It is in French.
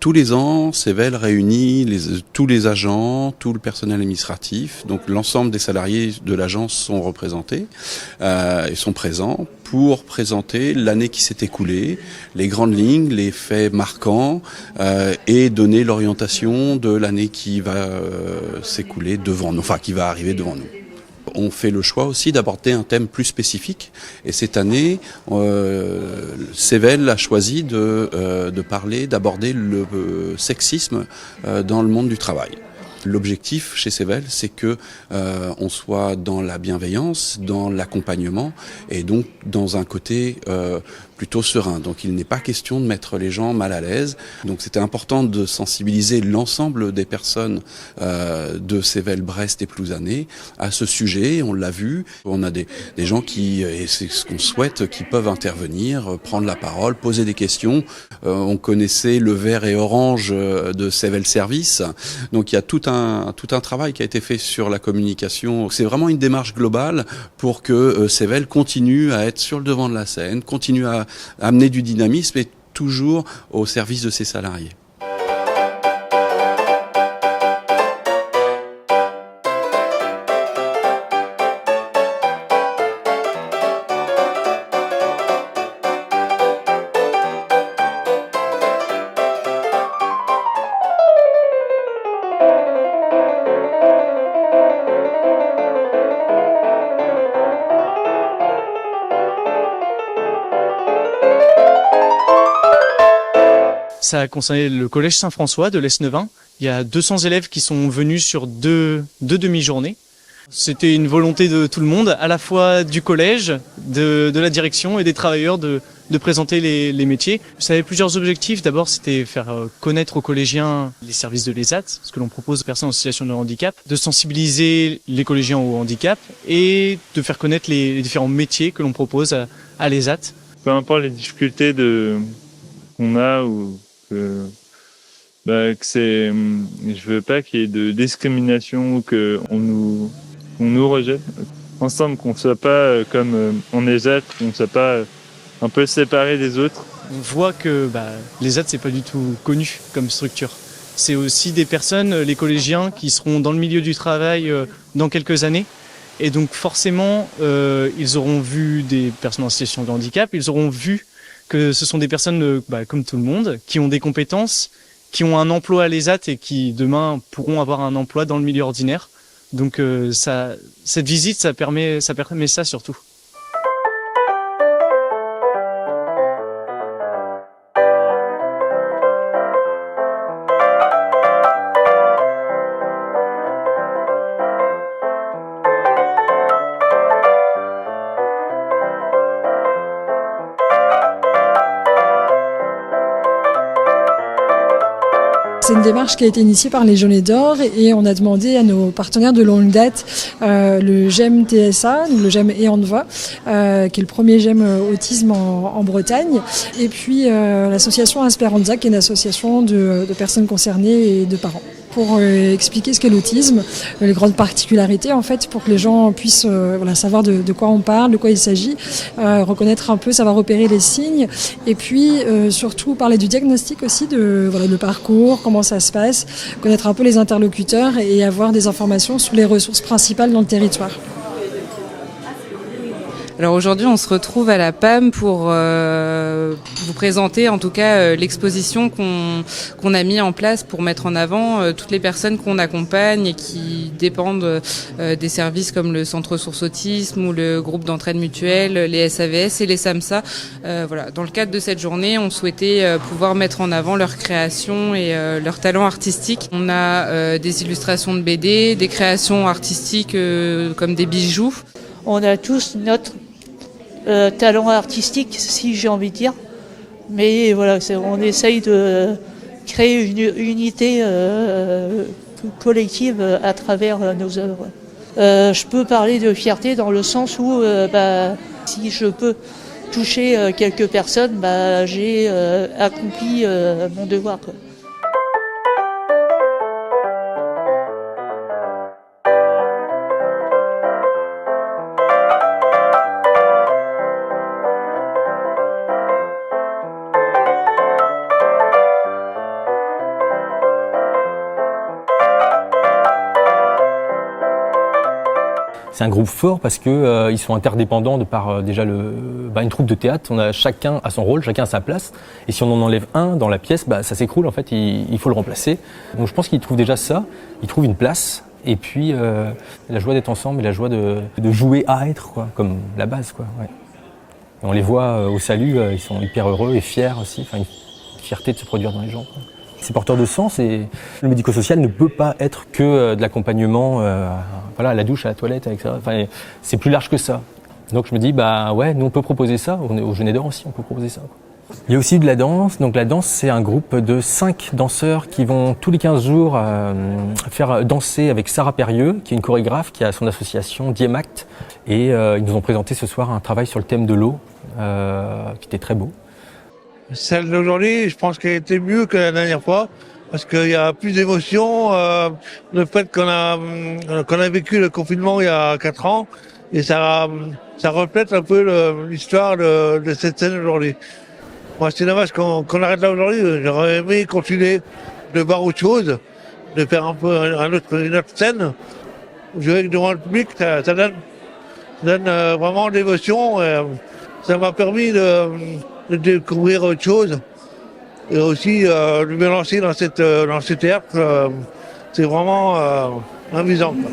Tous les ans, Sevel réunit tous les agents, tout le personnel administratif, donc l'ensemble des salariés de l'agence sont représentés et sont présents pour présenter l'année qui s'est écoulée, les grandes lignes, les faits marquants et donner l'orientation de l'année qui va s'écouler devant nous, enfin qui va arriver devant nous. On fait le choix aussi d'aborder un thème plus spécifique et cette année, Sevel a choisi d'aborder le sexisme dans le monde du travail. L'objectif chez Sevel, c'est que on soit dans la bienveillance, dans l'accompagnement et donc dans un côté plutôt serein. Donc il n'est pas question de mettre les gens mal à l'aise. Donc c'était important de sensibiliser l'ensemble des personnes de Sevel, Brest et Plouzané à ce sujet. On l'a vu, on a des gens qui, et c'est ce qu'on souhaite, qui peuvent intervenir, prendre la parole, poser des questions. On connaissait le vert et orange de Sevel Service. Donc il y a tout un travail qui a été fait sur la communication. C'est vraiment une démarche globale pour que Sevel continue à être sur le devant de la scène, continue à amener du dynamisme et toujours au service de ses salariés. Ça a concerné le collège Saint-François de l'Esnevin. Il y a 200 élèves qui sont venus sur deux demi-journées. C'était une volonté de tout le monde, à la fois du collège, de la direction et des travailleurs de présenter les métiers. Ça avait plusieurs objectifs. D'abord, c'était faire connaître aux collégiens les services de l'ESAT, ce que l'on propose aux personnes en situation de handicap, de sensibiliser les collégiens au handicap et de faire connaître les différents métiers que l'on propose à l'ESAT. Peu importe les difficultés qu'on a ou que je veux pas qu'il y ait de discrimination ou qu'on nous rejette. Ensemble, qu'on soit pas comme on est ESAT, qu'on soit pas un peu séparés des autres. On voit que l'ESAT, c'est pas du tout connu comme structure. C'est aussi des personnes, les collégiens, qui seront dans le milieu du travail dans quelques années. Et donc forcément, ils auront vu des personnes en situation de handicap, ils auront vu que ce sont des personnes comme tout le monde, qui ont des compétences, qui ont un emploi à l'ESAT et qui demain pourront avoir un emploi dans le milieu ordinaire. Donc cette visite, ça permet ça surtout. C'est une démarche qui a été initiée par les Jaunets d'Or et on a demandé à nos partenaires de longue date, le GEM TSA, le GEM EANDVA, qui est le premier GEM autisme en Bretagne, et puis l'association Esperanza, qui est une association de personnes concernées et de parents, pour expliquer ce qu'est l'autisme, les grandes particularités en fait, pour que les gens puissent savoir de quoi on parle, de quoi il s'agit, reconnaître un peu, savoir repérer les signes, et puis surtout parler du diagnostic aussi, le parcours, comment ça se passe, connaître un peu les interlocuteurs et avoir des informations sur les ressources principales dans le territoire. Alors aujourd'hui, on se retrouve à la PAM pour vous présenter en tout cas l'exposition qu'on a mis en place pour mettre en avant toutes les personnes qu'on accompagne et qui dépendent des services comme le Centre Ressources Autisme ou le groupe d'entraide mutuelle, les SAVS et les SAMSA. Dans le cadre de cette journée, on souhaitait pouvoir mettre en avant leur création et leur talent artistique. On a des illustrations de BD, des créations artistiques comme des bijoux. On a tous notre talent artistique, si j'ai envie de dire. Mais voilà, on essaye de créer une unité collective à travers nos œuvres. Je peux parler de fierté dans le sens où si je peux toucher quelques personnes, j'ai accompli mon devoir, quoi. C'est un groupe fort parce que ils sont interdépendants de par déjà une troupe de théâtre. On a chacun à son rôle, chacun à sa place. Et si on en enlève un dans la pièce, ça s'écroule. En fait, il faut le remplacer. Donc je pense qu'ils trouvent déjà ça. Ils trouvent une place. Et puis la joie d'être ensemble et la joie de jouer à être, quoi, comme la base, quoi. Ouais. Et on les voit au salut, ils sont hyper heureux et fiers aussi. Enfin, une fierté de se produire dans les gens, quoi. C'est porteur de sens et le médico-social ne peut pas être que de l'accompagnement, à la douche, à la toilette, avec ça. Enfin, c'est plus large que ça. Donc je me dis, nous on peut proposer ça. On est au Jeunet d'Or aussi, on peut proposer ça. Il y a aussi de la danse. Donc la danse, c'est un groupe de 5 danseurs qui vont tous les 15 jours faire danser avec Sarah Perrieux, qui est une chorégraphe, qui a son association Diemact. Et ils nous ont présenté ce soir un travail sur le thème de l'eau, qui était très beau. Celle d'aujourd'hui, je pense qu'elle était mieux que la dernière fois, parce qu'il y a plus d'émotion. Le fait qu'on a vécu le confinement il y a 4 ans, et ça reflète un peu l'histoire de cette scène aujourd'hui. Moi, c'est dommage qu'on arrête là aujourd'hui. J'aurais aimé continuer de voir autre chose, de faire un peu une autre scène. Jouer devant le public, ça donne vraiment de l'émotion. Ça m'a permis de découvrir autre chose et aussi de me lancer dans ce théâtre. C'est vraiment amusant, quoi.